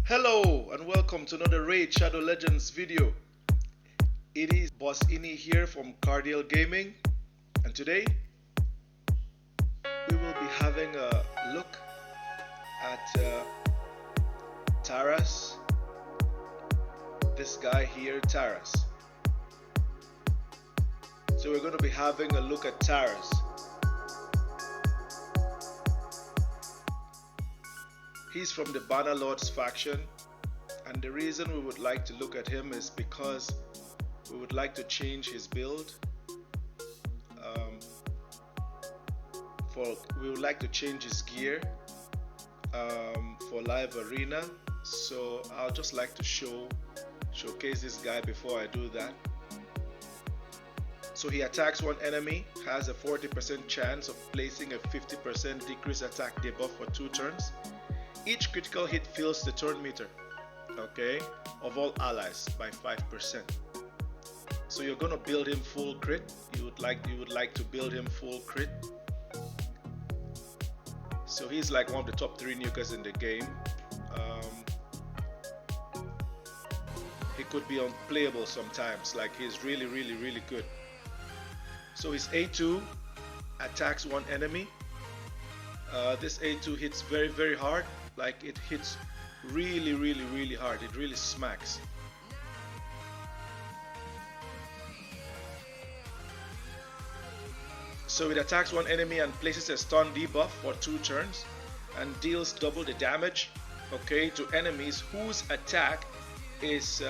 Hello and welcome to another Raid Shadow Legends video. It is Boss Ini here from CARDIEL Gaming, and today we will be having a look at TARAS. This guy here, TARAS. So we're going to be having a look at TARAS. He's from the Bannerlords faction, and the reason we would like to look at him is because we would like to change his build. We would like to change his gear for live arena. So I'll just like to showcase this guy before I do that. So he attacks one enemy, has a 40% chance of placing a 50% decrease attack debuff for 2 turns. Each critical hit fills the turn meter, okay, of all allies by 5%. So you're gonna build him full crit. You would like to build him full crit. So he's like one of the top 3 nukers in the game. He could be unplayable sometimes. Like, he's really good. So his A2 attacks one enemy. This A2 hits very hard. Like, it hits really hard. It really smacks. So it attacks one enemy and places a stun debuff for 2 turns and deals double the damage, okay, to enemies whose attack is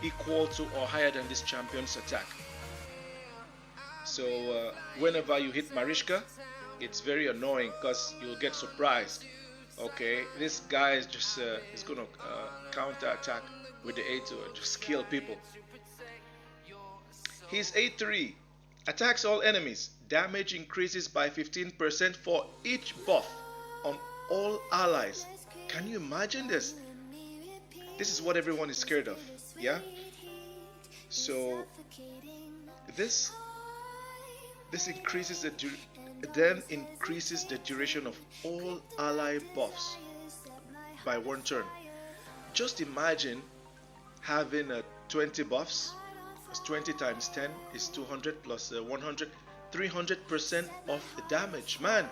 equal to or higher than this champion's attack. So whenever you hit Mariska, it's very annoying because you'll get surprised. Okay, this guy is just is gonna counter attack with the A2 and just kill people. His A3 attacks all enemies. Damage increases by 15% for each buff on all allies. Can you imagine this? This is what everyone is scared of, yeah? So this increases increases the duration of all ally buffs by 1 turn. Just imagine having 20 buffs. 20 times 10 is 200 plus 100, 300% of the damage, man.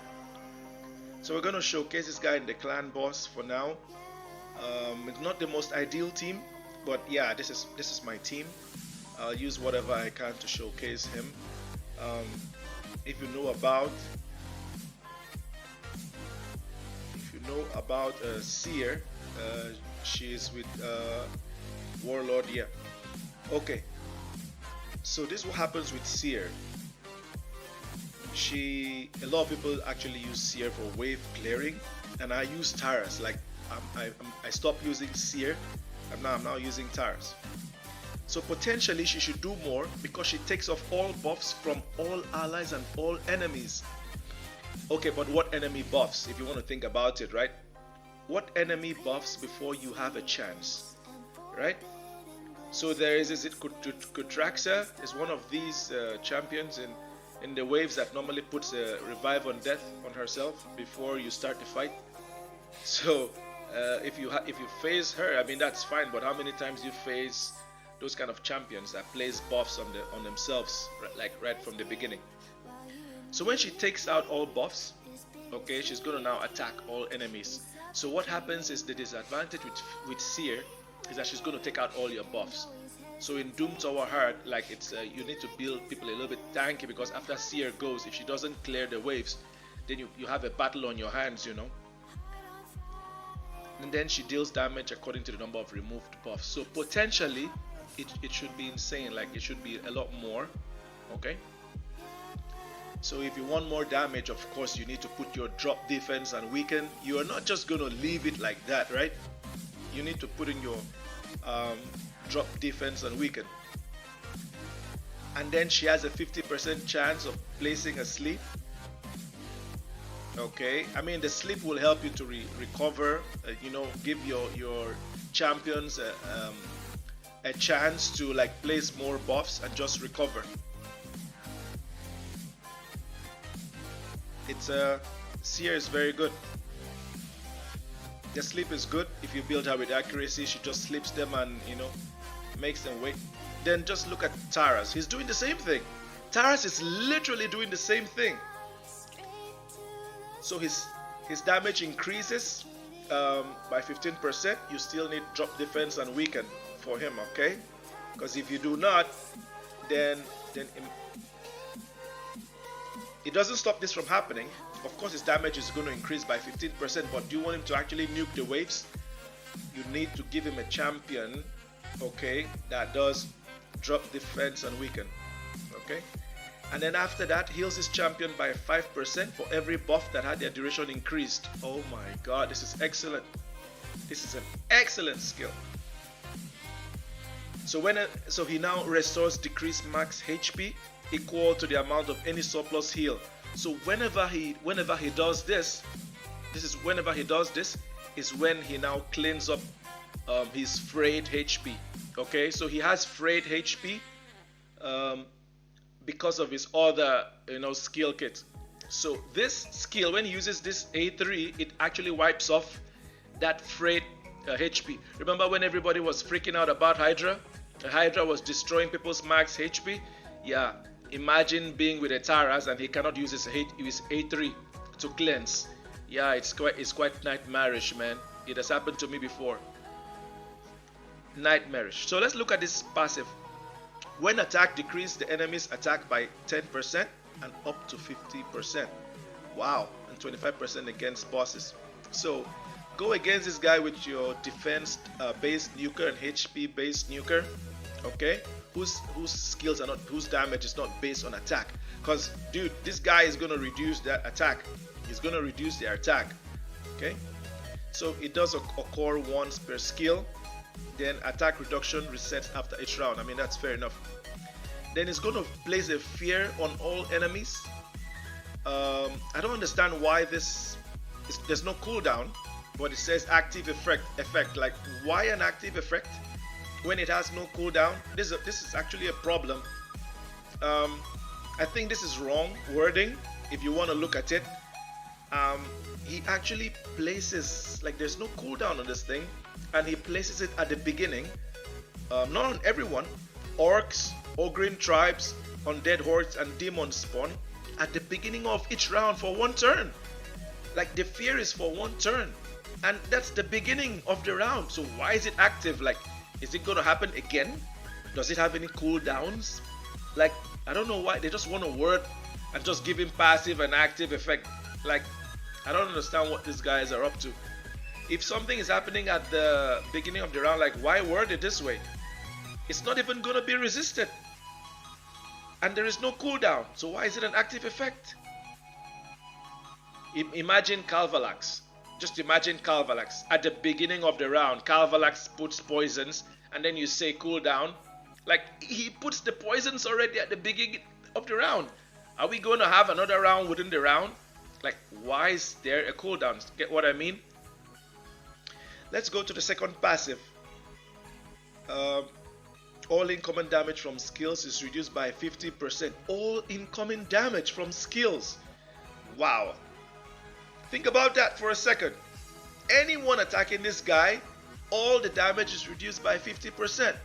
So we're gonna showcase this guy in the Clan Boss for now. It's not the most ideal team, but yeah, this is my team. I'll use whatever I can to showcase him. If you know about Seer, she is with Warlord, yeah. Okay, so this is what happens with Seer. A lot of people actually use Seer for wave clearing, and I use TARAS. Like, I stopped using Seer, and now I'm now using TARAS. So potentially she should do more because she takes off all buffs from all allies and all enemies. Okay, but what enemy buffs, if you want to think about it, right? What enemy buffs before you have a chance, right? So there is it Kutraxa is one of these champions in the waves that normally puts a revive on death on herself before you start the fight. So if you phase her, I mean, that's fine, but how many times you phase those kind of champions that place buffs on themselves, like right from the beginning? So when she takes out all buffs, okay, she's gonna now attack all enemies. So what happens is the disadvantage with Seer is that she's gonna take out all your buffs. So in Doom Tower Heart, like, it's you need to build people a little bit tanky, because after Seer goes, if she doesn't clear the waves, then you have a battle on your hands, you know. And then she deals damage according to the number of removed buffs. So potentially it should be insane. Like, it should be a lot more, okay? So if you want more damage, of course you need to put your drop defense and weaken. You are not just gonna leave it like that, right? You need to put in your drop defense and weaken. And then she has a 50% chance of placing a sleep. Okay, I mean, the sleep will help you to recover, you know, give your champions a chance to, like, place more buffs and just recover. It's Seer is very good. The sleep is good. If you build her with accuracy, she just sleeps them and, you know, makes them wake. Then just look at TARAS. He's doing the same thing. TARAS is literally doing the same thing. So his damage increases by 15%. You still need drop defense and weaken for him, okay? Because if you do not, then it doesn't stop this from happening. Of course, his damage is going to increase by 15%, but do you want him to actually nuke the waves? You need to give him a champion, okay, that does drop defense and weaken, okay? And then after that, heals his champion by 5% for every buff that had their duration increased. Oh my god, this is excellent. This is an excellent skill. So he now restores decreased max HP equal to the amount of any surplus heal. So whenever he does this, is when he now cleans up his frayed HP. Okay, so he has frayed HP because of his other, you know, skill kit. So this skill, when he uses this A3, it actually wipes off that frayed HP. Remember when everybody was freaking out about Hydra? Hydra was destroying people's max HP. Yeah, imagine being with a TARAS and he cannot use his A3 to cleanse. Yeah, it's quite nightmarish, man. It has happened to me before. Nightmarish. So let's look at this passive. When attack, decrease the enemy's attack by 10% and up to 50%. Wow, and 25% against bosses. So go against this guy with your defense based nuker and HP based nuker, okay? Whose skills are not, whose damage is not based on attack. Because dude, this guy is gonna reduce that attack. He's gonna reduce their attack. Okay? So it does occur once per skill. Then attack reduction resets after each round. I mean, that's fair enough. Then it's going to place a fear on all enemies. I don't understand why there's no cooldown, but it says active effect. Like, why an active effect when it has no cooldown? This is actually a problem. I think this is wrong wording if you want to look at it. He actually places, like, there's no cooldown on this thing, and he places it at the beginning. Not on everyone. Orcs, Ogre tribes, undead hordes, and demons spawn at the beginning of each round for one turn. Like, the fear is for one turn, and that's the beginning of the round. So why is it active? Like, is it gonna happen again? Does it have any cooldowns? Like, I don't know why they just want a word and just give him passive and active effect. Like, I don't understand what these guys are up to. If something is happening at the beginning of the round, like, why word it this way? It's not even gonna be resisted, and there is no cooldown. So why is it an active effect? Imagine Calvalax. Just imagine Calvalax at the beginning of the round. Calvalax puts poisons, and then you say cooldown. Like, he puts the poisons already at the beginning of the round. Are we going to have another round within the round? Like, why is there a cooldown? Get what I mean? Let's go to the second passive. All incoming damage from skills is reduced by 50%. All incoming damage from skills. Wow. Think about that for a second. Anyone attacking this guy, all the damage is reduced by 50%.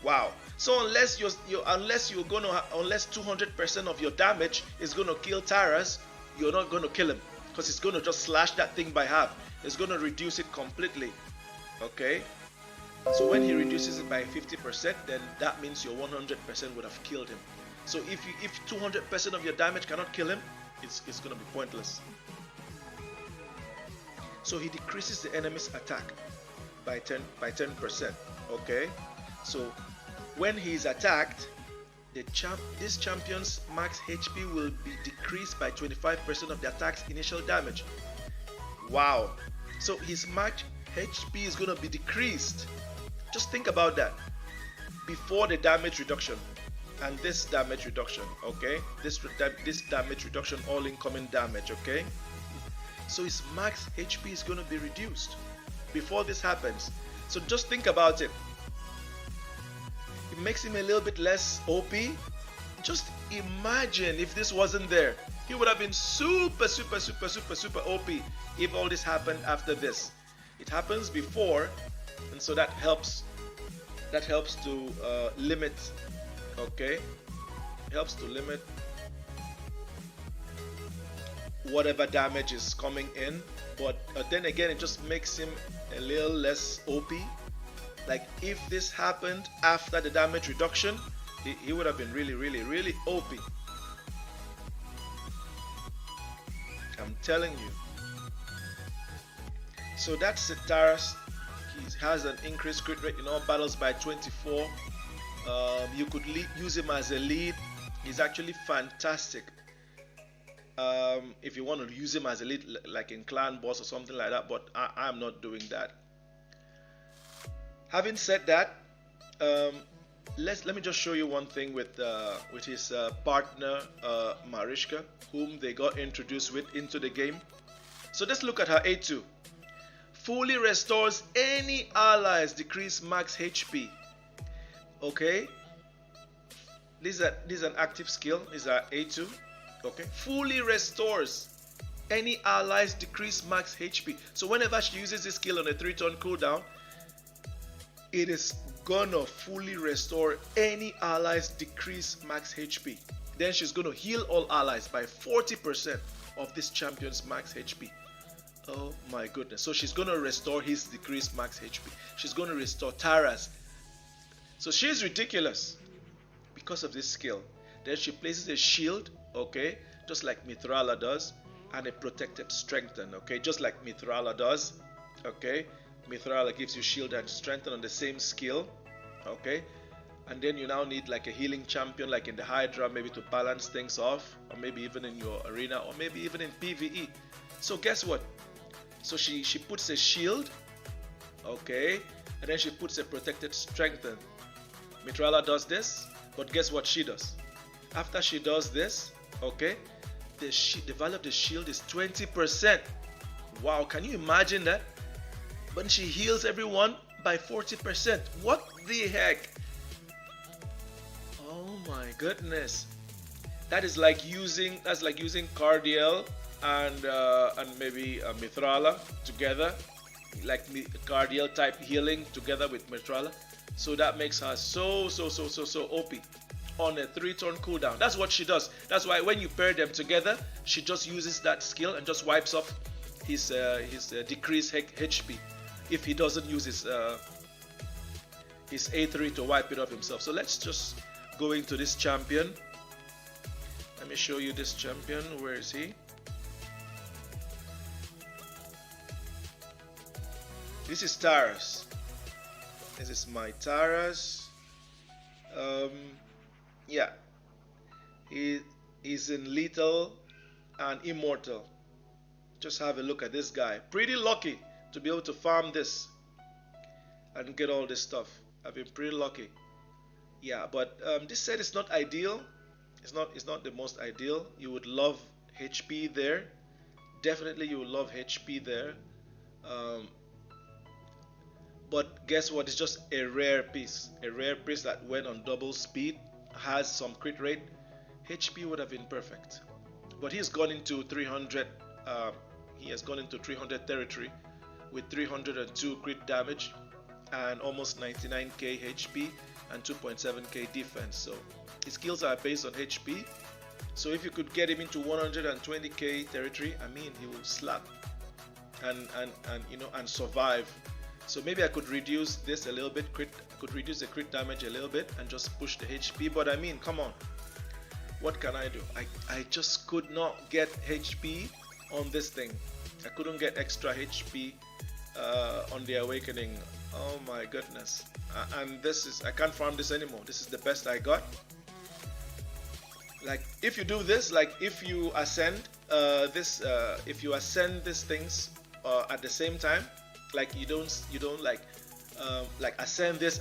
Wow. So unless 200% of your damage is gonna kill TARAS, you're not gonna kill him, because it's gonna just slash that thing by half. It's gonna reduce it completely. Okay. So when he reduces it by 50%, then that means your 100% would have killed him. So if 200% of your damage cannot kill him, it's gonna be pointless. So he decreases the enemy's attack by 10%. Okay. So when he's attacked, this champion's max HP will be decreased by 25% of the attack's initial damage. Wow. So his max HP is gonna be decreased. Just think about that. Before the damage reduction and this damage reduction, okay? This damage reduction, all incoming damage, okay? So his max HP is gonna be reduced before this happens. So just think about it. It makes him a little bit less OP. Just imagine if this wasn't there. He would have been super OP if all this happened after this. It happens before, and so that helps to limit, okay, helps to limit whatever damage is coming in, but then again it just makes him a little less OP. Like if this happened after the damage reduction, he would have been really OP. I'm telling you. So that's the TARAS. He has an increased crit rate in all battles by 24. You could use him as a lead. He's actually fantastic. If you want to use him as a lead, like in Clan Boss or something like that, but I'm not doing that. Having said that, let me just show you one thing with his partner Mariska, whom they got introduced with into the game. So let's look at her A2. Fully restores any allies decrease max HP. Okay, this is an active skill. This is our A2. Okay, fully restores any allies decrease max HP. So whenever she uses this skill on a 3-turn cooldown, it is gonna fully restore any allies decrease max HP. Then she's gonna heal all allies by 40% of this champion's max HP. Oh my goodness. So she's gonna restore his decreased max HP. She's gonna restore TARAS. So she's ridiculous because of this skill. Then she places a shield, okay, just like Mithrala does, and a protected strengthen, okay, just like Mithrala does, okay. Mithrala gives you shield and strengthen on the same skill, okay. And then you now need like a healing champion, like in the Hydra, maybe to balance things off, or maybe even in your arena, or maybe even in PvE. So guess what? So she puts a shield, okay, and then she puts a protected strengthen. Mithrala does this, but guess what she does? After she does this, okay, the value of the shield is 20%. Wow, can you imagine that? But she heals everyone by 40%. What the heck? Oh my goodness. That's like using CARDIEL and maybe Mithrala together, like CARDIEL type healing together with Mithrala. So that makes her so OP on a 3-turn cooldown. That's what she does. That's why when you pair them together, she just uses that skill and just wipes off his decreased HP if he doesn't use his A3 to wipe it off himself. So let's just go into this champion. Let me show you this champion. Where is he? This is TARAS. This is my TARAS. Yeah, he's in lethal and immortal. Just have a look at this guy. Pretty lucky to be able to farm this and get all this stuff. I've been pretty lucky. Yeah, but this set is not ideal. It's not the most ideal. You would love HP there. Definitely you would love HP there. But guess what? It's just a rare piece. A rare piece that went on double speed, has some crit rate. HP would have been perfect. But he's gone into 300. He has gone into 300 territory with 302 crit damage and almost 99k HP and 2.7k defense. So his skills are based on HP. So if you could get him into 120k territory, I mean, he will slap and survive. So maybe I could reduce this a little bit, I could reduce the crit damage a little bit and just push the HP, but I mean, come on, what can I do? I just could not get HP on this thing. I couldn't get extra HP on the awakening. Oh my goodness. And I can't farm this anymore. This is the best I got. Like if you do this, like if you ascend if you ascend these things at the same time, like you don't like ascend this,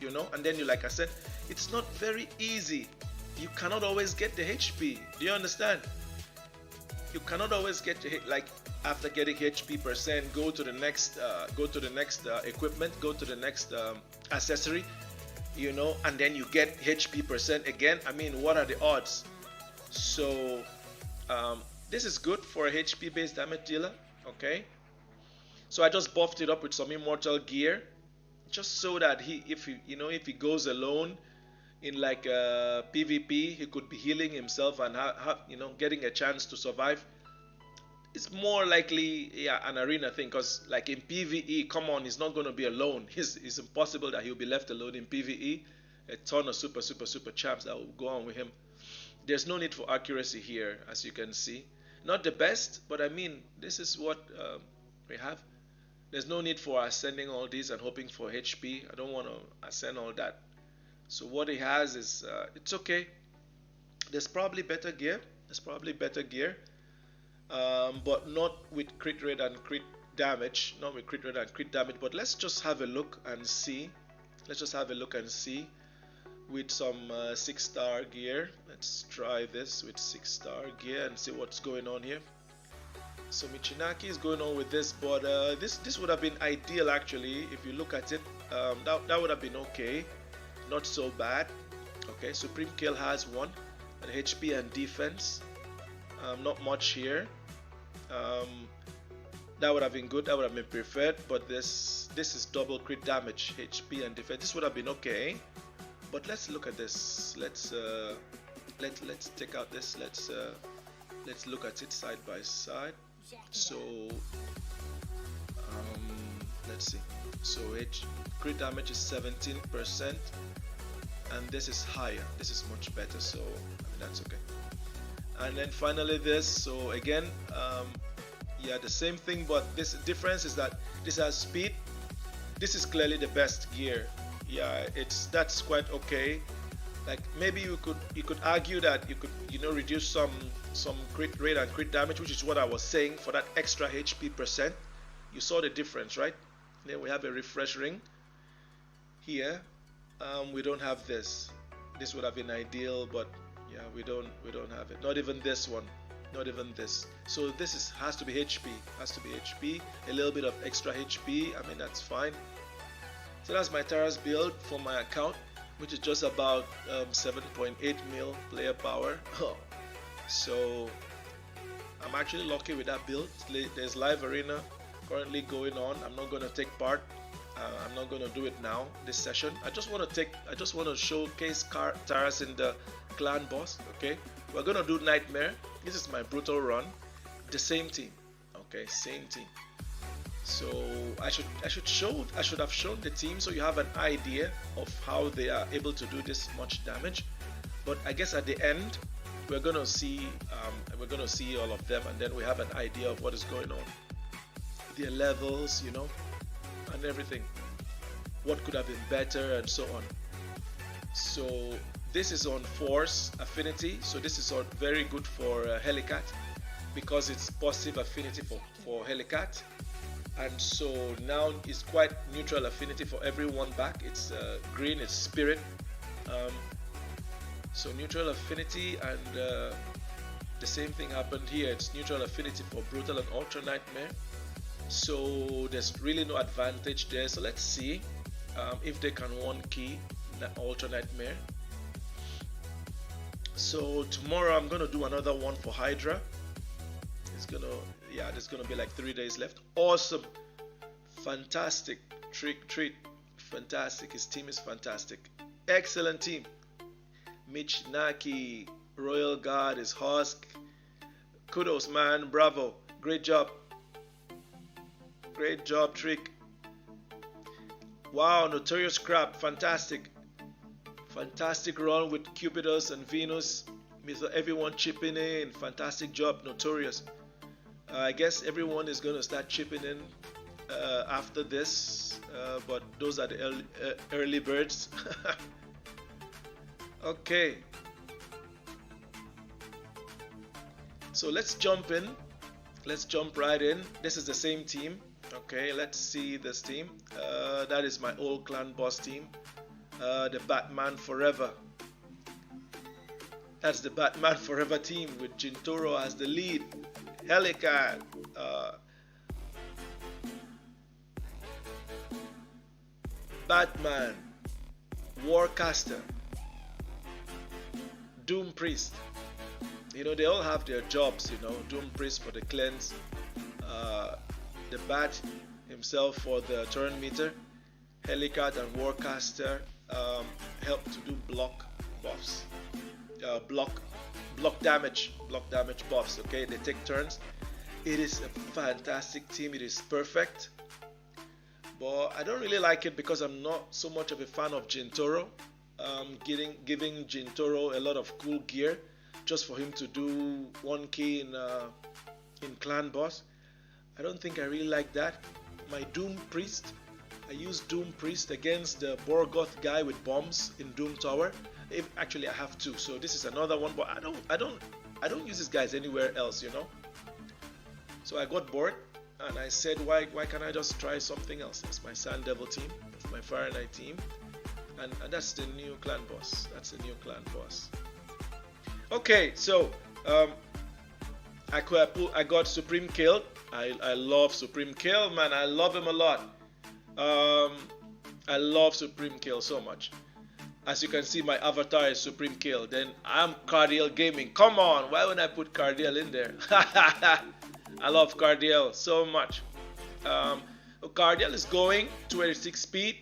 you know, and then you like ascend. It's not very easy. You cannot always get the HP. Do you understand? You cannot always get the hit. Like after getting HP percent, go to the next equipment, go to the next accessory, you know, and then you get HP percent again. I mean, what are the odds? So this is good for a HP based damage dealer. Okay, so I just buffed it up with some immortal gear, just so that if he goes alone in like PvP, he could be healing himself and getting a chance to survive. It's more likely, yeah, an arena thing, because like in PvE, come on, he's not going to be alone. It's impossible that he'll be left alone in PvE. A ton of super champs that will go on with him. There's no need for accuracy here, as you can see. Not the best, but I mean, this is what we have. There's no need for ascending all these and hoping for HP. I don't want to ascend all that. So what he has is, it's okay. There's probably better gear. But not with crit rate and crit damage. Not with crit rate and crit damage. But let's just have a look and see. With some 6-star gear. Let's try this with 6-star gear and see what's going on here. So Michinaki is going on with this, but this would have been ideal actually. If you look at it, that would have been okay, not so bad. Okay, Supreme Kael has one, and HP and defense. Not much here. That would have been good. That would have been preferred. But this is double crit damage, HP and defense. This would have been okay. But let's look at this. Let's take out this. Let's look at it side by side. So let's see. So crit damage is 17%, and this is higher. This is much better. So I mean, that's okay. And then finally this. So again, yeah, the same thing, but this difference is that this has speed. This is clearly the best gear. Yeah, that's quite okay. Like maybe you could argue that you could reduce some crit rate and crit damage, which is what I was saying, for that extra HP percent. You saw the difference, right? Then we have a refresh ring here. We don't have this. This would have been ideal, but yeah, we don't have it. Not even this one. Not even this. So this has to be HP. A little bit of extra HP. I mean, that's fine. So that's my TARAS build for my account, which is just about 7.8 mil player power. So I'm actually lucky with that build. There's live arena currently going on. I'm not going to take part. I'm not going to do it now this session. I just want to showcase TARAS in the Clan Boss. Okay, we're going to do Nightmare. This is my brutal run. The same team. Okay, same team. So I should have shown the team so you have an idea of how they are able to do this much damage. But I guess at the end we're gonna see all of them, and then we have an idea of what is going on, their levels, and everything, what could have been better and so on. So this is on Force Affinity, so this is very good for Helicath, because it's positive affinity for Helicath. And so now it's quite neutral affinity for everyone back. It's green, it's spirit. So neutral affinity, and the same thing happened here. It's neutral affinity for brutal and ultra nightmare. So there's really no advantage there. So let's see if they can one key ultra nightmare. So tomorrow I'm gonna do another one for Hydra. There's gonna be like 3 days left. Awesome, fantastic, treat, fantastic. His team is fantastic, excellent team. Mitch Naki, Royal Guard is Husk. Kudos, man, bravo, great job, Trick. Wow, Notorious Crab, fantastic run with Cupidus and Venus. Everyone chipping in, fantastic job, Notorious. I guess everyone is going to start chipping in after this, but those are the early birds. Okay, so let's jump right in. This is the same team. Okay, let's see this team. That is my old Clan Boss team, the Batman Forever. That's the Batman Forever team with Jintoro as the lead. Helicath, Batman, Warcaster, Doom Priest, You know, they all have their jobs, you know. Doom Priest for the cleanse, the Bat himself for the turn meter, Helicath and Warcaster help to do block buffs, block damage buffs. Okay, they take turns. It is a fantastic team. It is perfect, but I don't really like it because I'm not so much of a fan of Jintoro. Giving Jintoro a lot of cool gear just for him to do 1k in Clan Boss. I don't think I really like that. My Doom Priest, I use Doom Priest against the Borgoth guy with bombs in Doom Tower. Actually, I have two, so this is another one. But I don't use these guys anywhere else, you know. So I got bored and I said, why can't I just try something else? That's my Sand Devil team, that's my Fire Knight team, and that's the new Clan Boss. That's the new Clan Boss. Okay, so I got Supreme Kael. I love Supreme Kael, man. I love him a lot. I love Supreme Kael so much. As you can see, my avatar is Supreme Kael. Then I'm CARDIEL Gaming. Come on, why would I put CARDIEL in there? I love CARDIEL so much. CARDIEL is going 286 speed.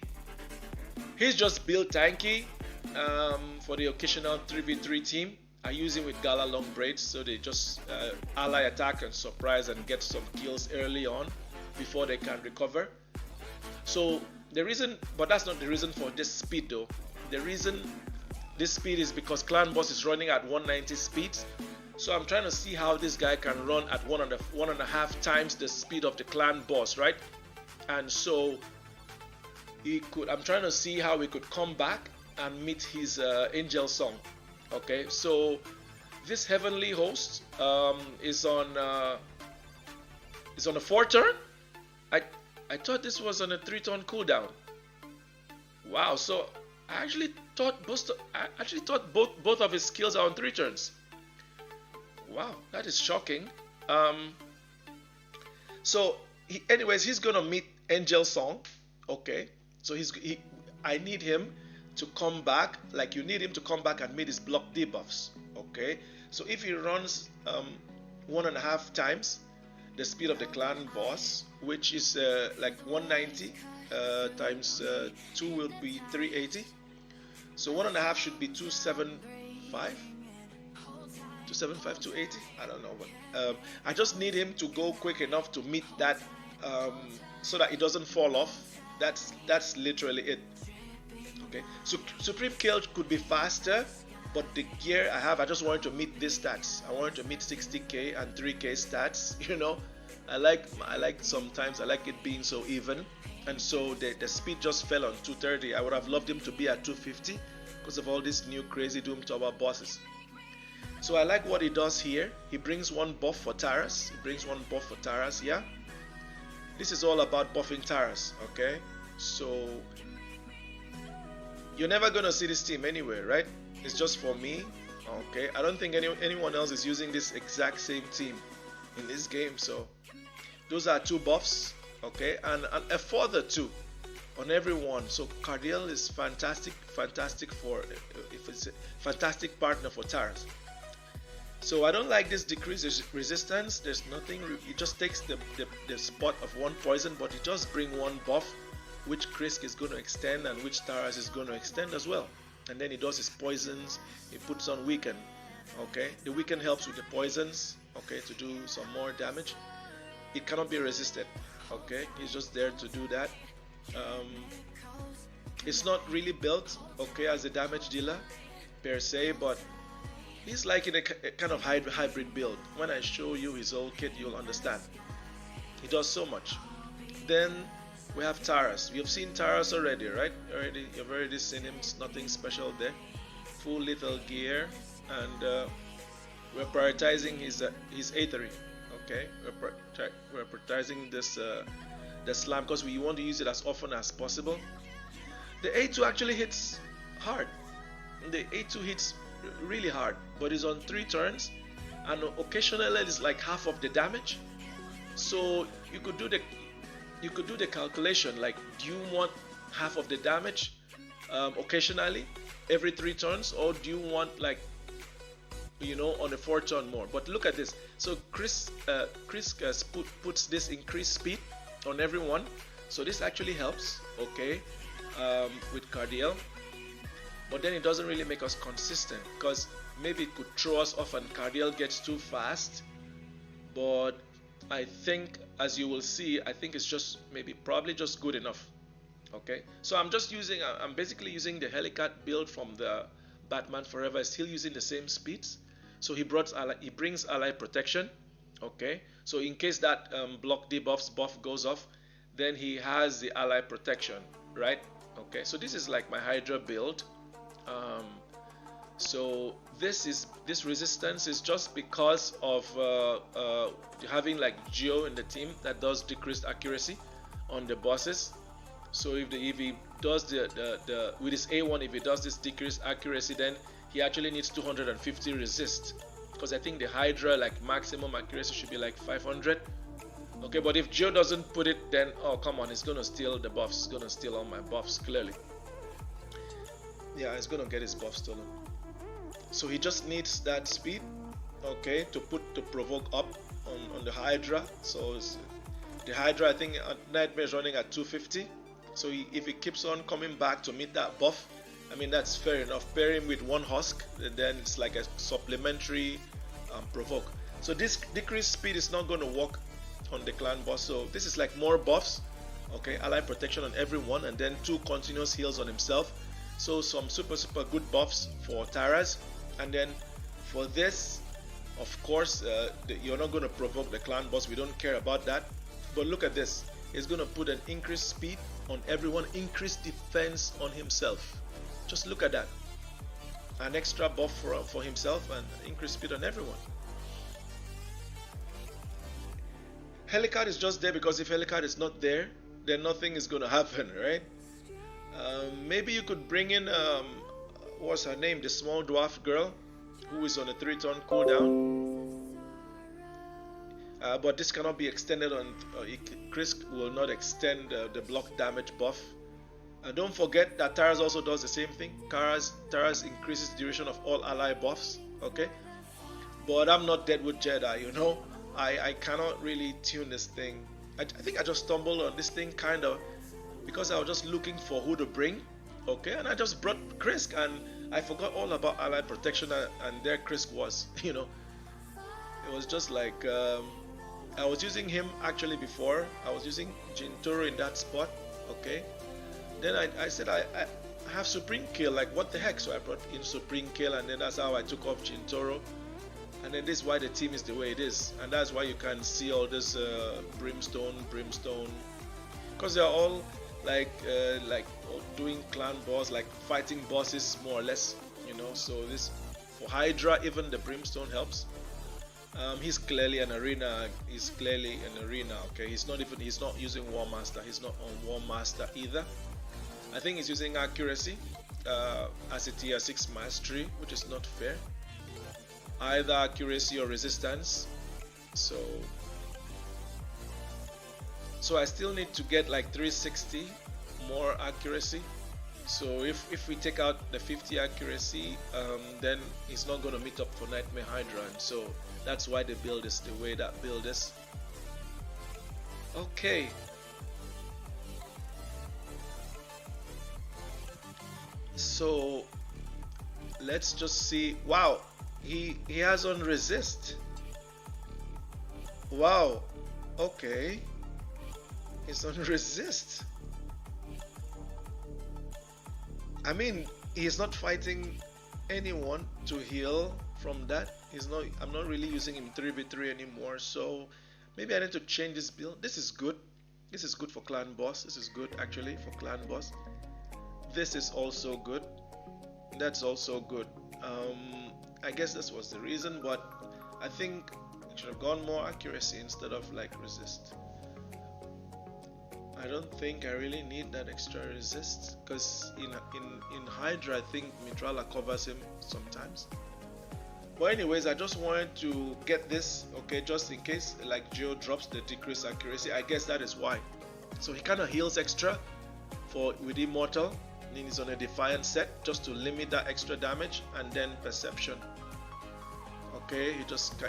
He's just built tanky for the occasional 3v3 team. I use him with Gala long braids, so they just ally attack and surprise and get some kills early on before they can recover. So the reason, but that's not the reason for this speed though. The reason this speed is because Clan Boss is running at 190 speeds. So I'm trying to see how this guy can run at one and a half times the speed of the Clan Boss, right? And so I'm trying to see how he could come back and meet his angel song. Okay, so this heavenly host is on a 4-turn. I thought this was on a 3-turn cooldown. Wow, so I actually thought both of his skills are on 3 turns. Wow, that is shocking. So anyways, he's gonna meet Angel Song. Okay, so I need him to come back, like you need him to come back and meet his block debuffs. Okay, so if he runs 1.5 times the speed of the Clan Boss, which is like 190 times 2 will be 380. So 1.5 should be 275. 280. I don't know, but I just need him to go quick enough to meet that, so that it doesn't fall off. That's literally it. Okay, so Supreme Kael could be faster, but the gear I have, I just wanted to meet these stats. I wanted to meet 60k and 3k stats. You know, I like sometimes I like it being so even, and so the speed just fell on 230. I would have loved him to be at 250 because of all these new crazy Doom Tower bosses. So I like what he does here. He brings one buff for TARAS. Yeah. This is all about buffing TARAS. Okay. So you're never gonna see this team anywhere, right? It's just for me. Okay. I don't think anyone else is using this exact same team in this game. So those are 2 buffs. Okay, and a further 2 on everyone. So CARDIEL is fantastic for if it's a fantastic partner for TARAS. So I don't like this decreased resistance. There's nothing. It just takes the spot of 1 poison, but it does bring 1 buff, which KRISK is going to extend and which TARAS is going to extend as well. And then he does his poisons. He puts on weaken. Okay, the weaken helps with the poisons. Okay, to do some more damage. It cannot be resisted. Okay, he's just there to do that. It's not really built, okay, as a damage dealer per se, but he's like in a kind of hybrid build. When I show you his whole kit, you'll understand. He does so much. Then we have TARAS. You've seen TARAS already, right? You've already seen him. Nothing special there. Full lethal gear, and we're prioritizing his Aethery. Okay, we're prioritizing this the slam because we want to use it as often as possible. The A2 actually hits hard. The A2 hits really hard, but it's on 3 turns, and occasionally it's like half of the damage. So you could do the calculation, like, do you want half of the damage occasionally every 3 turns, or do you want like you know, on a 4-turn more. But look at this. So KRISK puts this increased speed on everyone. So this actually helps, okay, with CARDIEL. But then it doesn't really make us consistent, because maybe it could throw us off and CARDIEL gets too fast. But I think, as you will see, I think it's just probably just good enough. Okay, so I'm basically using the HELICATH build from the Batman Forever, still using the same speeds. So he brings ally protection. Okay, so in case that block debuffs buff goes off, then he has the ally protection, right? Okay, so this is like my Hydra build. So this resistance is just because of having like Geo in the team that does decreased accuracy on the bosses. So if he does the with his A1, if he does this decreased accuracy, then he actually needs 250 resist, because I think the Hydra like maximum accuracy should be like 500. Okay, but if Geo doesn't put it, then oh come on, it's gonna steal the buffs. It's gonna steal all my buffs clearly. Yeah, it's gonna get his buff stolen. So he just needs that speed, okay, to provoke up on the Hydra. So the Hydra, I think Nightmare is running at 250. So if he keeps on coming back to meet that buff, I mean, that's fair enough. Pair him with one husk, and then it's like a supplementary provoke. So this decreased speed is not going to work on the clan boss. So this is like more buffs, okay, ally protection on everyone, and then 2 continuous heals on himself. So some super good buffs for TARAS. And then for this, of course, you're not going to provoke the clan boss. We don't care about that. But look at this. It's going to put an increased speed on everyone, increased defense on himself. Just look at that. An extra buff for himself and increased speed on everyone. HELICATH is just there because if HELICATH is not there, then nothing is going to happen, right? Maybe you could bring in what's her name, the small dwarf girl who is on a 3-turn cooldown. But this cannot be extended on KRISK will not extend the block damage buff. Don't forget that TARAS also does the same thing. TARAS increases the duration of all ally buffs, okay? But I'm not Deadwood Jedi, you know. I cannot really tune this thing. I think I just stumbled on this thing kind of because I was just looking for who to bring, okay? And I just brought KRISK, and I forgot all about ally protection, and there KRISK was, you know. It was just like I was using him actually before. I was using Jintoro in that spot, okay? Then I said I have Supreme Kael, like what the heck? So I brought in Supreme Kael, and then that's how I took off Jintoro. And then this is why the team is the way it is, and that's why you can see all this brimstone, because they're all like doing clan boss, like fighting bosses more or less, you know. So this for Hydra, even the brimstone helps. He's clearly an arena. Okay, he's not using War Master. He's not on War Master either. I think he's using accuracy as a tier 6 mastery, which is not fair. Either accuracy or resistance. So I still need to get like 360 more accuracy. So if we take out the 50 accuracy, then he's not going to meet up for Nightmare Hydra, and so that's why the build is the way that build is. Okay. So let's just see. Wow, he has on resist. Wow. Okay. He's on resist. I mean, he's not fighting anyone to heal from that. I'm not really using him 3v3 anymore, so maybe I need to change this build. This is good. This is good for clan boss. This is good actually for clan boss. This is also good. That's also good. I guess this was the reason, but I think it should have gone more accuracy instead of like resist. I don't think I really need that extra resist, because in Hydra I think Mitrala covers him sometimes. But anyways, I just wanted to get this, okay, just in case like Geo drops the decreased accuracy. I guess that is why. So he kind of heals extra with Immortal, and he's on a Defiant set just to limit that extra damage, and then Perception. Okay,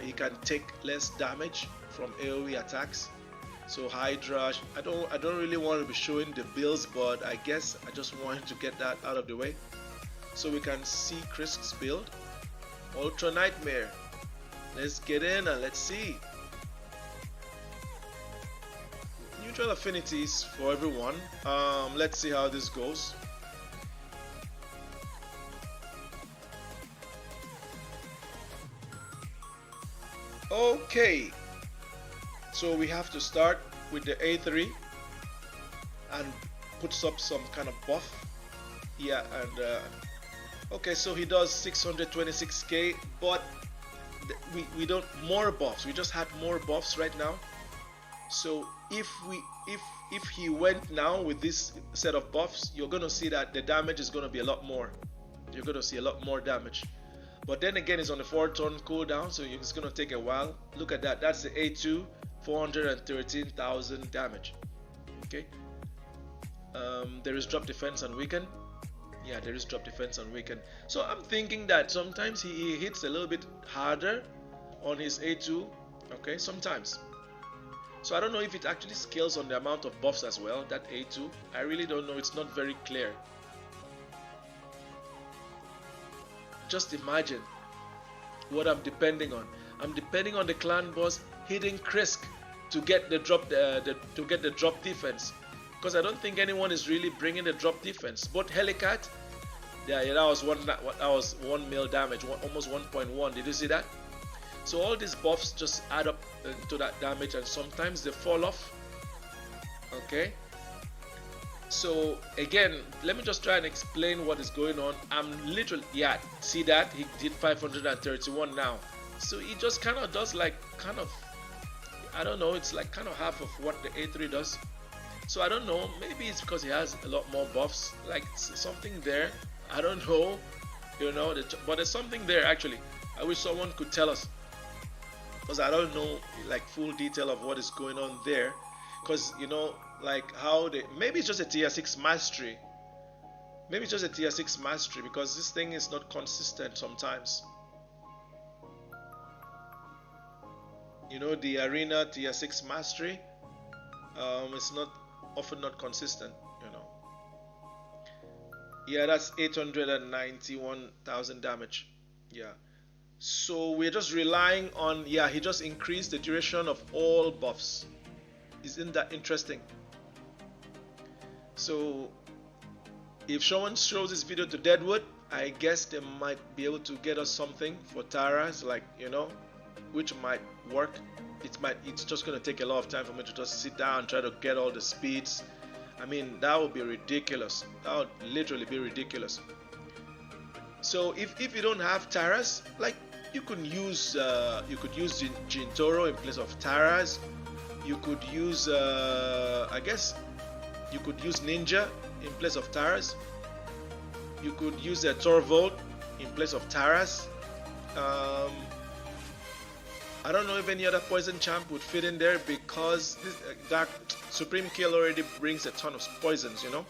he can take less damage from AoE attacks. So Hydra, I don't really want to be showing the builds, but I guess I just wanted to get that out of the way. So we can see KRISK's build. Ultra Nightmare. Let's get in and let's see. Neutral affinities for everyone. Let's see how this goes. Okay, so we have to start with the A3 and puts up some kind of buff. Yeah, and okay, so he does 626k, but we don't more buffs. We just had more buffs right now. So if he went now with this set of buffs, you're gonna see that the damage is gonna be a lot more. You're gonna see a lot more damage. But then again, it's on the 4-turn cooldown, so it's gonna take a while. Look at that. That's the A2, 413,000 damage. Okay. There is drop defense and weaken. Yeah, there is drop defense and weaken. So I'm thinking that sometimes he hits a little bit harder on his A2. Okay, sometimes. So I don't know if it actually scales on the amount of buffs as well, that A2. I really don't know. It's not very clear. Just imagine what I'm depending on. I'm depending on the clan boss hitting KRISK to get the drop to get the drop defense, because I don't think anyone is really bringing the drop defense. But HELICATH, yeah, that was 1 mil damage, almost 1.1. Did you see that? So all these buffs just add up to that damage, and sometimes they fall off. Okay. So again, let me just try and explain what is going on. I'm literally, yeah, see that he did 531 now. So he just kind of does like I don't know, it's like kind of half of what the A3 does. So I don't know, maybe it's because he has a lot more buffs, like something there. I don't know, you know, but there's something there actually. I wish someone could tell us, because I don't know like full detail of what is going on there. Because you know, like how they, maybe it's just a tier 6 mastery. Maybe it's just a tier 6 mastery, because this thing is not consistent sometimes. You know, the arena tier 6 mastery, it's not often not consistent, you know. Yeah, that's 891,000 damage. Yeah. So we're just relying on, yeah, he just increased the duration of all buffs. Isn't that interesting? So if someone shows this video to Deadwood, I guess they might be able to get us something for TARAS, like, you know, which might work. It's just gonna take a lot of time for me to just sit down and try to get all the speeds. I mean, that would be ridiculous. That would literally be ridiculous. So if you don't have TARAS, like you could use Jintoro in place of TARAS. You could use I guess you could use Ninja in place of TARAS. You could use a Torvald in place of TARAS. I don't know if any other poison champ would fit in there, because this Dark Supreme Kael already brings a ton of poisons, you know.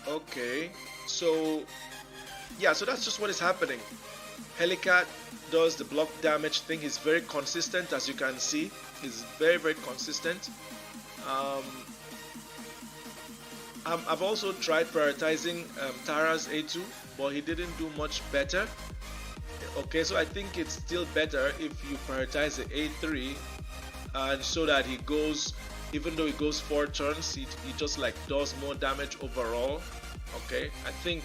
Okay, so yeah, so that's just what is happening. HELICATH does the block damage thing. He's very consistent, as you can see. He's very consistent. I've also tried prioritizing TARAS A2, but he didn't do much better. Okay, so I think it's still better if you prioritize the A3, and so that he goes, even though he goes 4 turns, he just like does more damage overall. Okay, I think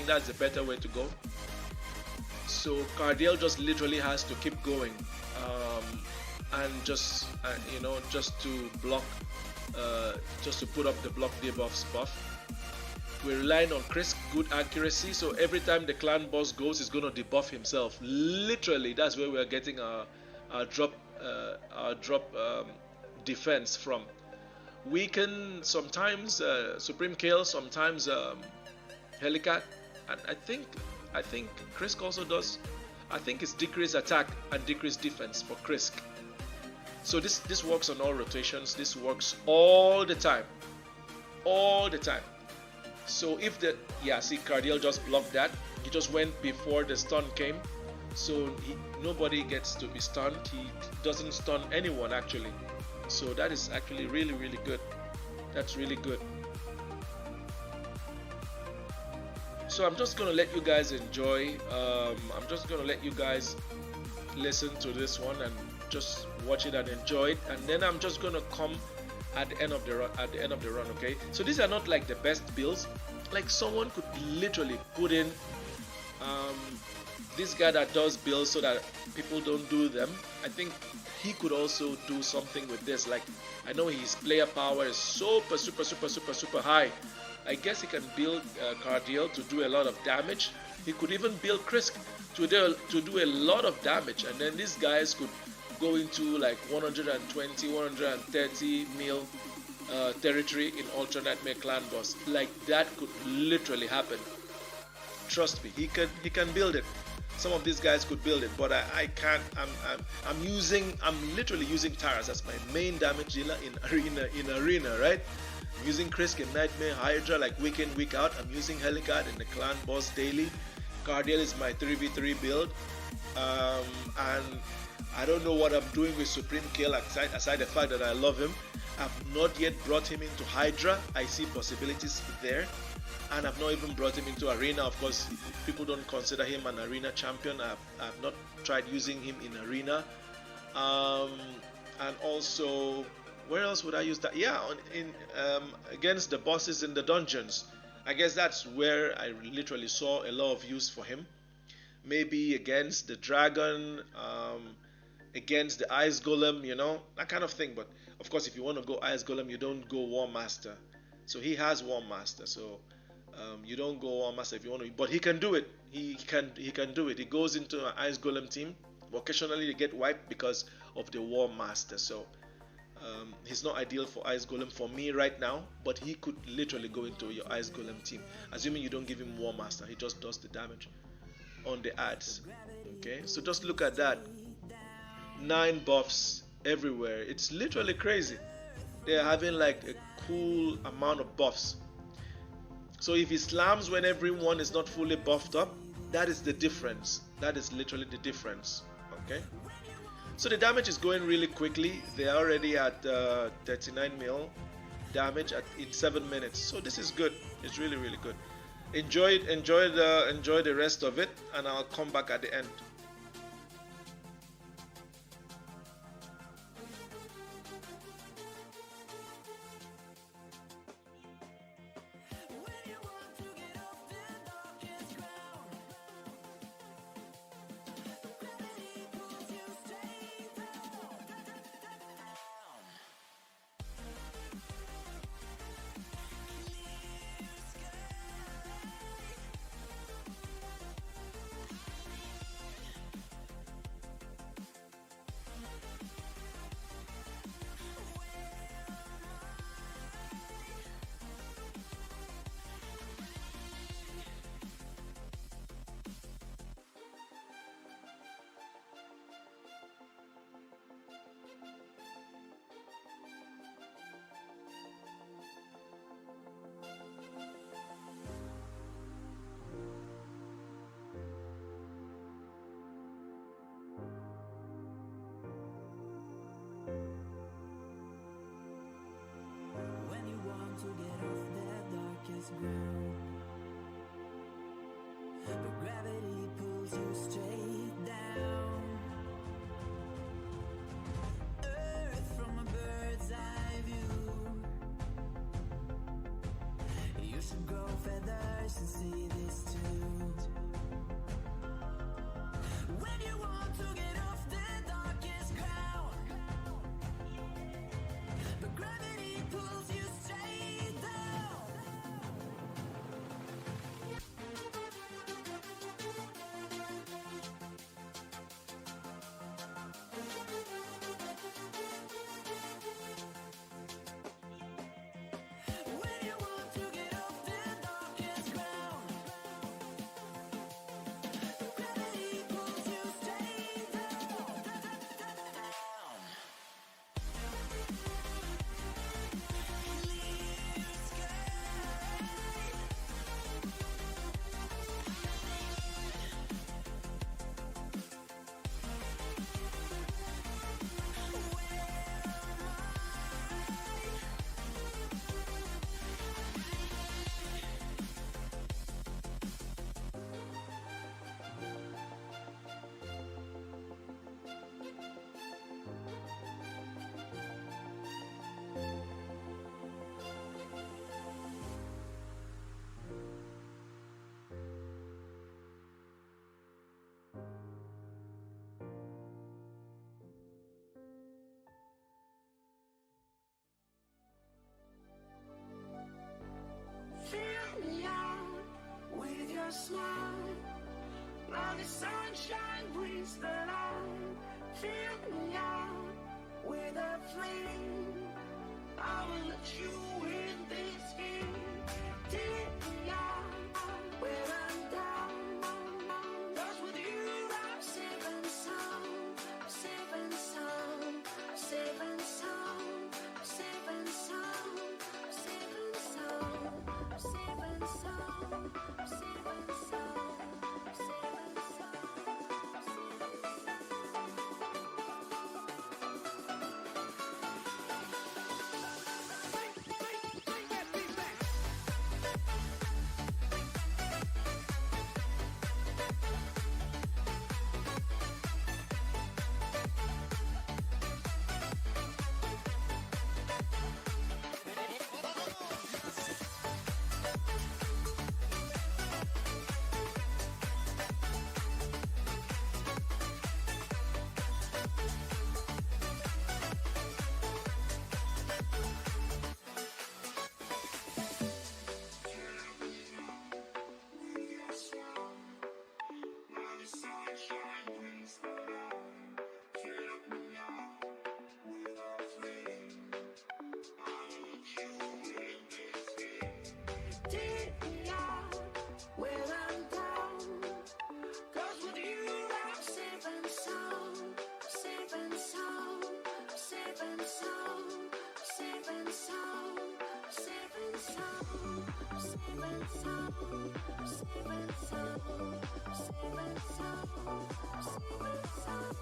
that's the better way to go. So CARDIEL just literally has to keep going, and just you know, just to block, just to put up the block debuffs buff. We're relying on KRISK, good accuracy, so every time the clan boss goes, he's gonna debuff himself. Literally, that's where we're getting our drop defense from. We can sometimes Supreme Kael, sometimes HELICATH, and I think KRISK also does. I think it's decreased attack and decreased defense for KRISK. So this works on all rotations. This works all the time, all the time. So if the, yeah, see, CARDIEL just blocked that. He just went before the stun came. So nobody gets to be stunned. He doesn't stun anyone actually. So that is actually really, really good. That's really good. So I'm just gonna let you guys enjoy. I'm just gonna let you guys listen to this one and just watch it and enjoy it. And then I'm just gonna come at the end of the run. Okay. So these are not like the best builds. Like someone could literally put in this guy that does builds so that people don't do them. I think he could also do something with this. Like I know his player power is super high. I guess he can build CARDIEL to do a lot of damage. He could even build KRISK to do a lot of damage, and then these guys could go into like 120, 130 mil territory in alternate clan boss. Like that could literally happen. Trust me, he can build it. Some of these guys could build it, but I can't. I'm literally using TARAS as my main damage dealer in arena, right? I'm using KRISK in Nightmare, Hydra like week in, week out. I'm using Helicath in the Clan Boss daily. CARDIEL is my 3v3 build. And I don't know what I'm doing with Supreme Kael aside the fact that I love him. I've not yet brought him into Hydra. I see possibilities there. And I've not even brought him into arena. Of course, people don't consider him an arena champion. I've not tried using him in arena. And also, where else would I use that? Yeah, against the bosses in the dungeons. I guess that's where I literally saw a lot of use for him. Maybe against the dragon, against the ice golem, you know, that kind of thing. But of course, if you want to go ice golem, you don't go war master. So he has war master. So you don't go war master if you want to. But he can do it. He can do it. He goes into an ice golem team. Occasionally they get wiped because of the war master. So he's not ideal for ice golem for me right now, but he could literally go into your ice golem team, assuming you don't give him war master. He just does the damage on the ads. Okay, so just look at that. 9 buffs everywhere. It's literally crazy. They're having like a cool amount of buffs. So if he slams when everyone is not fully buffed up, that is the difference. That is literally the difference. Okay, so the damage is going really quickly. They're already at 39 mil damage in 7 minutes. So this is good. It's really, really good. Enjoy the rest of it, and I'll come back at the end. To get off that darkest ground, but gravity pulls you straight down. Earth from a bird's eye view. You should grow feathers and see this too. When you want to get off the darkest ground, but gravity pulls you straight down. When you want to get off the darkest ground, fleeing. I will let you in this game. Take me out when I'm down. 'Cause with you I'm safe and sound. Safe and sound. Safe and sound. Safe and sound. Safe and sound. Safe and sound. Safe and sound. Safe and sound. Take me out when I'm down. 'Cause with you I'm safe and sound. Safe and sound. Safe and sound. Safe and sound. Safe and sound. Safe and sound. Safe and sound. Safe and sound. Safe and sound.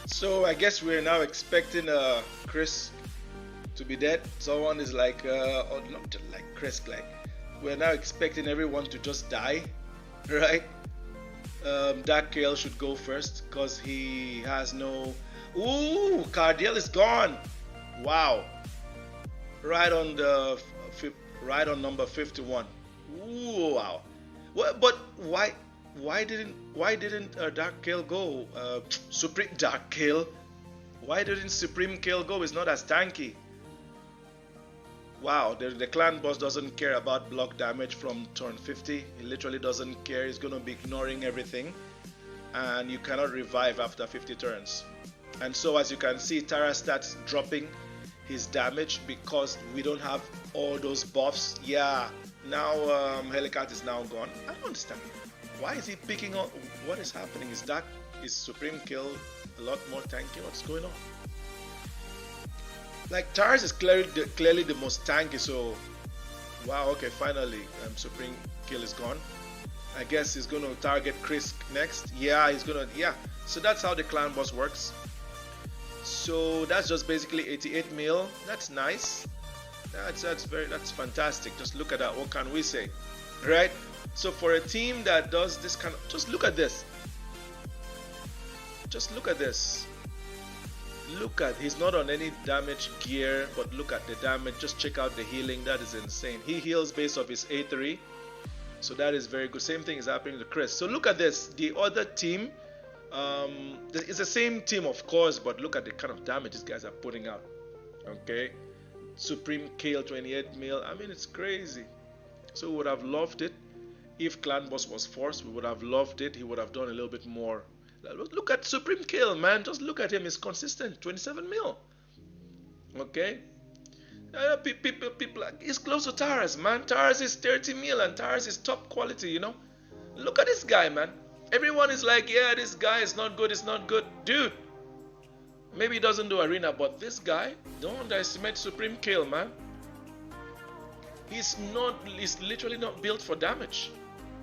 So I guess we're now expecting Chris to be dead. Someone is like, or not like Chris, like we're now expecting everyone to just die, right? Dark Kael should go first because he has no. Ooh, CARDIEL is gone. Wow, right on the right on number 51. Ooh, wow. What? But why? Why didn't Dark Kael go? Supreme Dark Kael. Why didn't Supreme Kael go? It's not as tanky. Wow, the clan boss doesn't care about block damage from turn 50. He literally doesn't care. He's gonna be ignoring everything, and you cannot revive after 50 turns. And so, as you can see, TARAS starts dropping his damage because we don't have all those buffs. Yeah, now Helicath is now gone. I don't understand. Why is he picking up? What is happening? Is Supreme Kael a lot more tanky? What's going on? Like, TARAS is clearly the most tanky, so wow, okay, finally Supreme Kael is gone. I guess he's gonna target KRISK next. Yeah, yeah. So that's how the clan boss works. So that's just basically 88 mil. That's nice. That's fantastic. Just look at that. What can we say? Right? So for a team that does this kind of, just look at this. Just look at this. Look at, he's not on any damage gear, but look at the damage. Just check out the healing. That is insane. He heals based off his A3, so that is very good. Same thing is happening to KRISK. So look at this. The other team, it's the same team, of course, but look at the kind of damage these guys are putting out. Okay, Supreme Kael 28 mil. I mean, it's crazy. So we would have loved it if Clan Boss was forced. We would have loved it. He would have done a little bit more. Look at Supreme Kael, man. Just look at him. He's consistent. 27 mil. Okay. People, he's close to TARAS, man. TARAS is 30 mil and TARAS is top quality, you know. Look at this guy, man. Everyone is like, yeah, this guy is not good. It's not good. Dude, maybe he doesn't do arena, but this guy, don't underestimate Supreme Kael, man. He's literally not built for damage.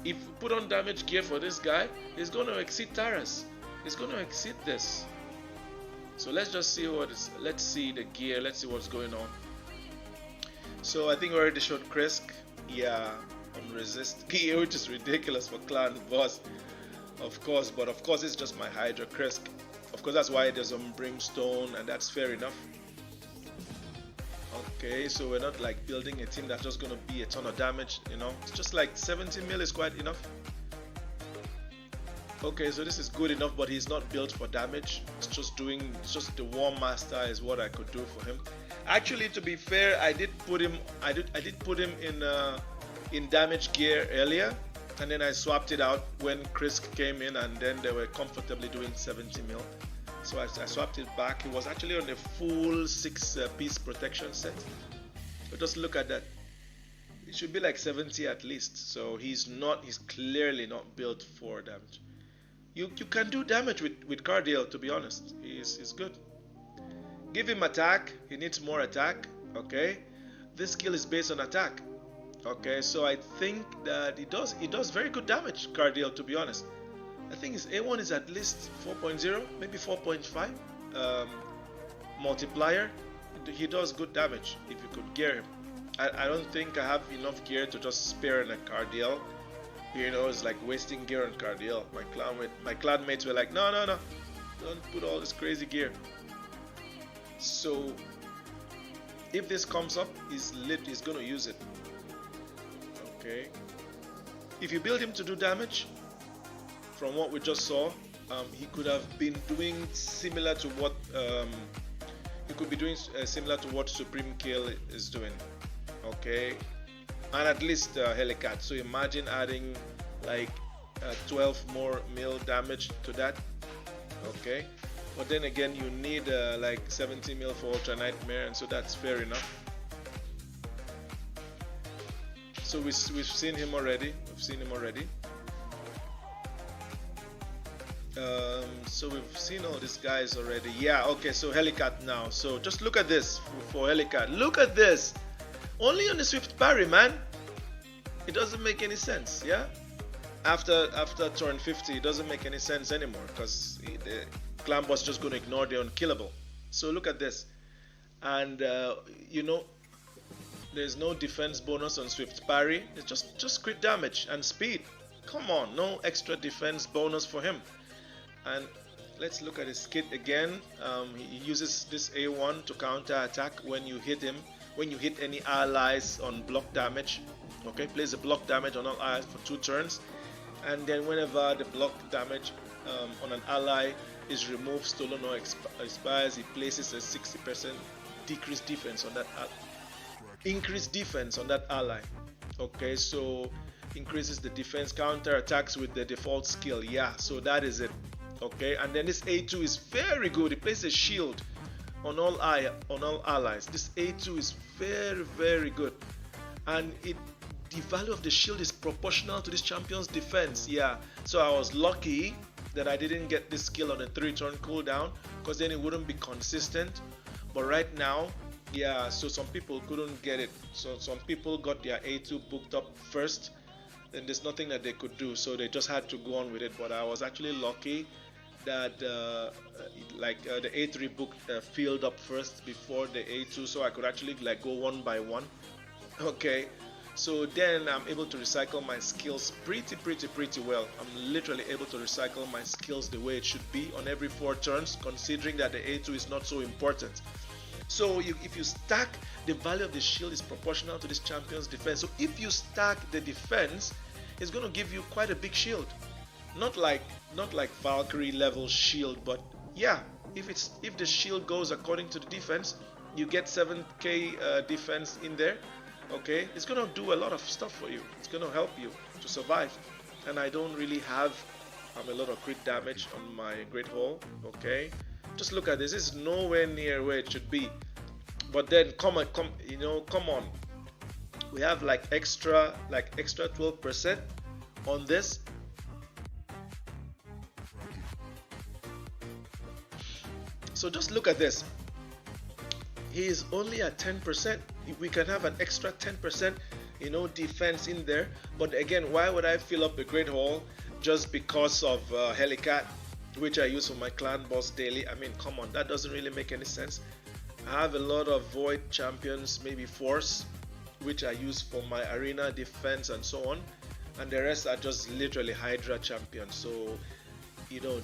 If you put on damage gear for this guy, he's going to exceed TARAS. He's going to exceed this. So let's just see what is. Let's see the gear. Let's see what's going on. So I think we already showed KRISK. Yeah, on resist gear, which is ridiculous for Clan Boss, of course. But of course, it's just my Hydra KRISK. Of course, that's why it is on Brimstone, and that's fair enough. Okay, so we're not like building a team that's just gonna be a ton of damage, you know. It's just like 70 mil is quite enough. Okay, so this is good enough, but he's not built for damage. It's just the War Master is what I could do for him. Actually, to be fair, I did put him in damage gear earlier, and then I swapped it out when KRISK came in, and then they were comfortably doing 70 mil. So I swapped it back. It was actually on a full 6-piece protection set. But just look at that. It should be like 70 at least. So he's clearly not built for damage. You can do damage with CARDIEL, to be honest. He's good. Give him attack. He needs more attack. Okay. This skill is based on attack. Okay, so I think that he does very good damage, CARDIEL, to be honest. I think his A1 is at least 4.0, maybe 4.5 multiplier. He does good damage if you could gear him. I don't think I have enough gear to just spare in a CARDIEL. You know, it's like wasting gear on CARDIEL. My clanmates were like, no, don't put all this crazy gear. So if this comes up, he's gonna use it. Okay. If you build him to do damage, from what we just saw, he could have been doing similar to what similar to what Supreme Kael is doing. Okay, and at least Helicath. So imagine adding like 12 more mil damage to that. Okay, but then again, you need like 70 mil for Ultra Nightmare, and so that's fair enough. So we've seen him already. So we've seen all these guys already. Yeah, okay, so Helicath now. So just look at this for Helicath. Look at this. Only on the Swift Parry, man. It doesn't make any sense, yeah? After turn 50, it doesn't make any sense anymore because the Clan Boss is just going to ignore the unkillable. So look at this. And, you know, there's no defense bonus on Swift Parry. It's just crit damage and speed. Come on, no extra defense bonus for him. And let's look at his kit again. He uses this A1 to counter attack when you hit him, when you hit any allies on block damage. Okay, plays the block damage on all allies for 2 turns. And then whenever the block damage on an ally is removed, stolen, or expires, he places a 60% decreased defense on that increased defense on that ally. Okay, so increases the defense, counter attacks with the default skill. Yeah, so that is it. Okay, and then this A2 is very good. It places a shield on all allies. This A2 is very, very good, and the value of the shield is proportional to this champion's defense. Yeah, so I was lucky that I didn't get this skill on a 3-turn cooldown, because then it wouldn't be consistent. But right now, yeah, so some people couldn't get it. So some people got their A2 booked up first, and there's nothing that they could do, so they just had to go on with it. But I was actually lucky that the A3 book filled up first before the A2, so I could actually like go one by one. Okay, so then I'm able to recycle my skills pretty well. I'm literally able to recycle my skills the way it should be on every 4 turns, considering that the A2 is not so important. So if you stack, the value of the shield is proportional to this champion's defense. So if you stack the defense, it's going to give you quite a big shield. Not like Valkyrie level shield, but yeah, if the shield goes according to the defense, you get 7k defense in there. Okay, it's going to do a lot of stuff for you. It's going to help you to survive. And I don't really have a lot of crit damage on my Great Hall. Okay, just look at this. This is nowhere near where it should be. But then come on, we have like extra 12% on this. So just look at this. He is only at 10%. We can have an extra 10%, defense in there. But again, why would I fill up the Great Hall just because of Helicath, which I use for my clan boss daily? I mean, come on, that doesn't really make any sense. I have a lot of Void champions, maybe Force, which I use for my arena defense and so on, and the rest are just literally Hydra champions. So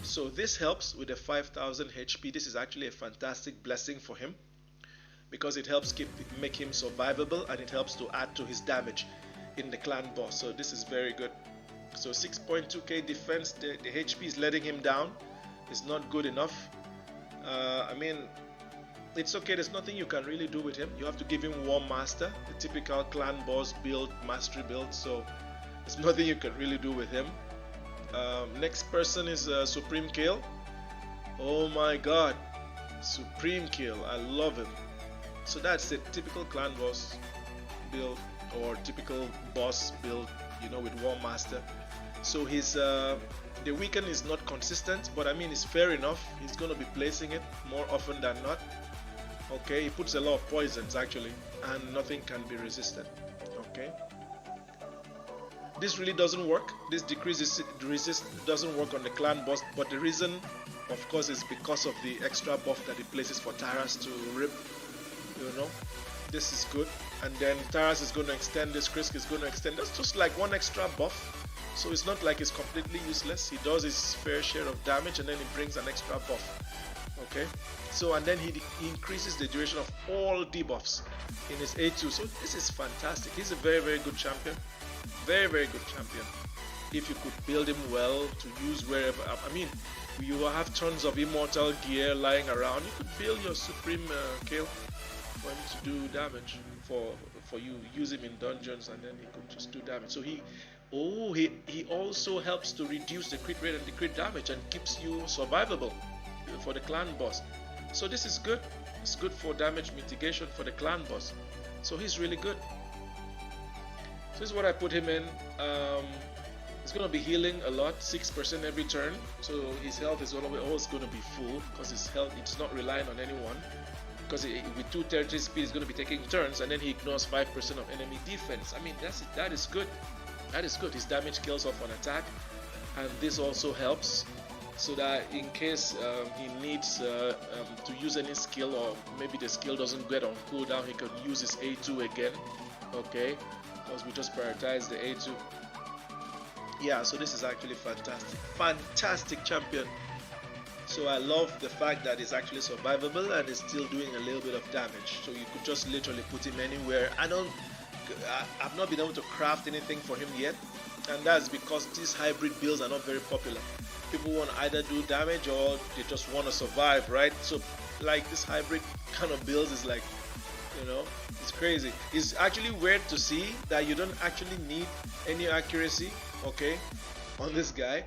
so this helps with the 5000 HP. This is actually a fantastic blessing for him, because it helps make him survivable, and it helps to add to his damage in the clan boss. So this is very good. So 6.2k defense, the HP is letting him down. It's not good enough. I mean, it's okay, there's nothing you can really do with him. You have to give him War Master, the typical clan boss build, mastery build, so there's nothing you can really do with him. Next person is Supreme Kael. Oh my god, Supreme Kael, I love him. So that's a typical clan boss build, or typical boss build, with War Master. So his the weaken is not consistent, but I mean, it's fair enough. He's going to be placing it more often than not. Okay, he puts a lot of poisons actually, and nothing can be resisted. Okay, this really doesn't work. This decreases resist doesn't work on the clan boss, but the reason, of course, is because of the extra buff that he places for TARAS to rip. This is good, and then TARAS is going to extend this. KRISK is going to extend. That's just like one extra buff, so it's not like it's completely useless. He does his fair share of damage, and then he brings an extra buff. Okay, so and then he increases the duration of all debuffs in his A2. So this is fantastic. He's a very, very good champion. Very, very good champion. If you could build him well to use wherever. I mean, you will have tons of immortal gear lying around. You could build your Supreme Kael for him to do damage. For you use him in dungeons, and then he could just do damage. So he also helps to reduce the crit rate and the crit damage, and keeps you survivable for the clan boss. So this is good. It's good for damage mitigation for the clan boss. So he's really good. So this is what I put him in. He's going to be healing a lot, 6% every turn. So his health is always going to be full, because his health, it's not relying on anyone. Because with 2 territory speed, he's going to be taking turns, and then he ignores 5% of enemy defense. I mean, that is good. That is good. His damage kills off on attack, and this also helps, so that in case he needs to use any skill, or maybe the skill doesn't get on cooldown, he can use his A2 again. Okay, because we just prioritize the A2. Yeah, so this is actually fantastic champion. So I love the fact that it's actually survivable, and it's still doing a little bit of damage. So you could just literally put him anywhere. I've not been able to craft anything for him yet, and that's because these hybrid builds are not very popular. People want to either do damage or they just want to survive, right? So like this hybrid kind of builds is like, you know, it's crazy. It's actually weird to see that you don't actually need any accuracy, okay, on this guy,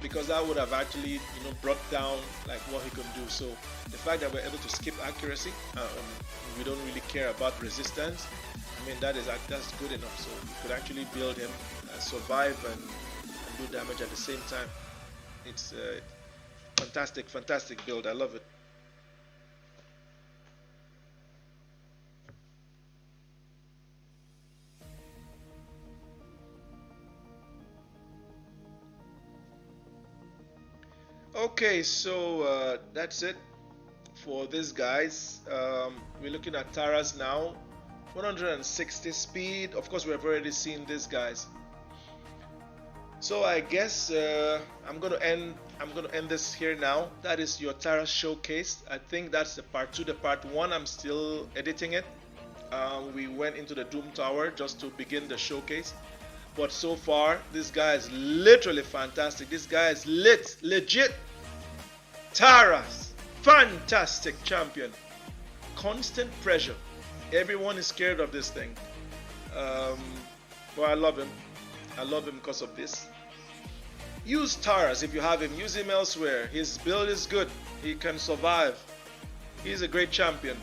because that would have actually, you know, brought down like what he can do. So the fact that we're able to skip accuracy, we don't really care about resistance. I mean, that's good enough. So you could actually build him, survive and do damage at the same time. It's fantastic, fantastic build. I love it. Okay, so that's it for this, guys. We're looking at TARAS now. 160 speed. Of course, we have already seen this, guys. So I guess I'm gonna end this here now. That is your TARAS showcase. I think that's the part 2. The part 1, I'm still editing it. We went into the Doom Tower just to begin the showcase. But so far, this guy is literally fantastic. This guy is legit. TARAS, fantastic champion. Constant pressure. Everyone is scared of this thing. But I love him. I love him because of this. Use TARAS if you have him. Use him elsewhere. His build is good. He can survive. He's a great champion.